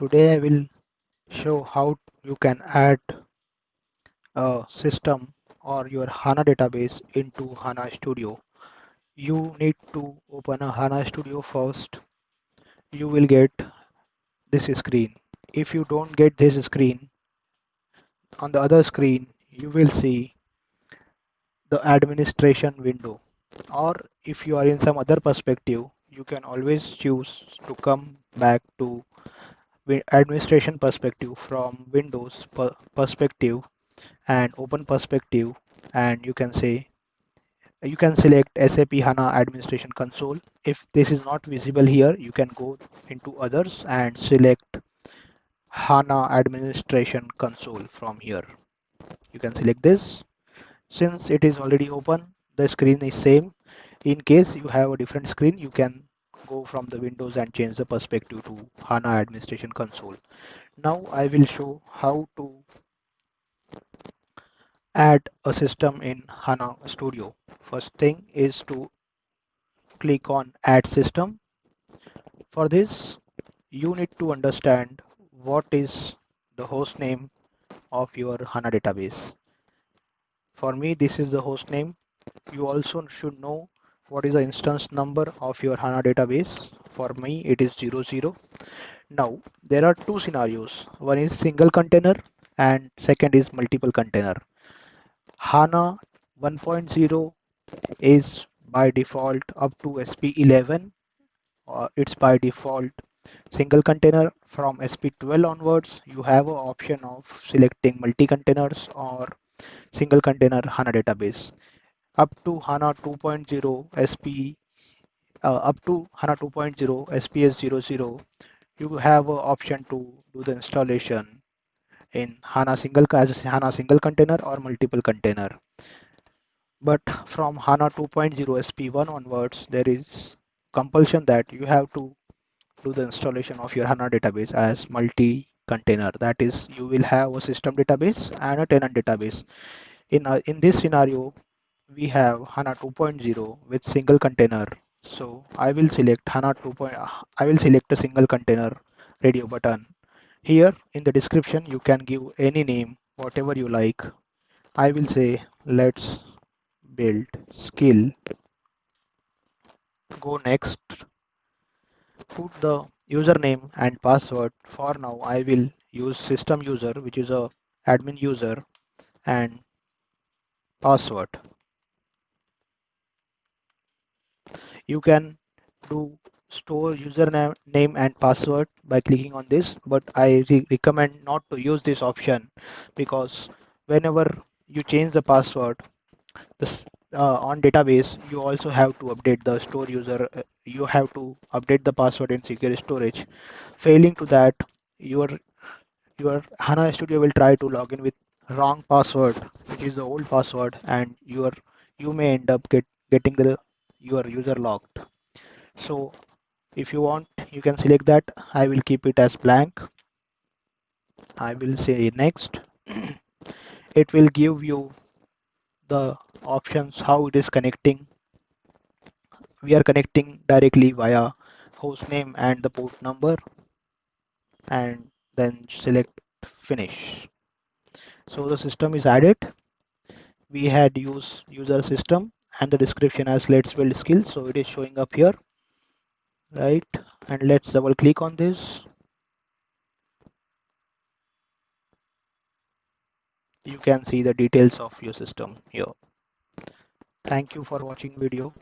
Today I will show how you can add a system or your HANA database into HANA Studio. You need to open a HANA Studio first. You will get this screen. If you don't get this screen, on the other screen you will see the administration window. Or if you are in some other perspective, you can always choose to come back to administration perspective from Windows perspective and open perspective, and you can select SAP HANA Administration Console. If this is not visible here, you can go into others and select HANA Administration Console from here. You can select this. Since it is already open, the screen is same. In case you have a different screen, you can go from the Windows and change the perspective to HANA Administration Console. Now I will show how to add a system in HANA Studio. First thing is to click on Add System. For this, you need to understand what is the host name of your HANA database. For me, this is the host name. You also should know what is the instance number of your HANA database. For me, it is 00. Now, there are two scenarios. One is single container and second is multiple container. HANA 1.0 is by default up to SP11, or it's by default single container. From SP12 onwards, you have an option of selecting multi-containers or single container HANA database. Up to HANA 2.0 SP, up to HANA 2.0 SPS00, you have an option to do the installation in HANA single container or multiple container. But from HANA 2.0 SP1 onwards, there is compulsion that you have to do the installation of your HANA database as multi-container. That is, you will have a system database and a tenant database. In this scenario, we have HANA 2.0 with single container. So I will select HANA 2. I will select a single container radio button. Here in the description, you can give any name, whatever you like. I will say let's build skill. Go next. Put the username and password. For now, I will use system user, which is a admin user, and password. You can do store username name and password by clicking on this, but I recommend not to use this option because whenever you change the password, this on database, you also have to update the store user. You have to update the password in secure storage. Failing to that, your your HANA Studio will try to log in with wrong password, which is the old password, and you may end up getting your user locked. So if you want, you can select that. I will keep it as blank. I will say next. It will give you the options how it is connecting. We are connecting directly via host name and the port number, and then select finish. So the system is added. We had use user system and the description as let's build skill. So it is showing up here, right? And let's double click on this. You can see the details of your system here. Thank you for watching video.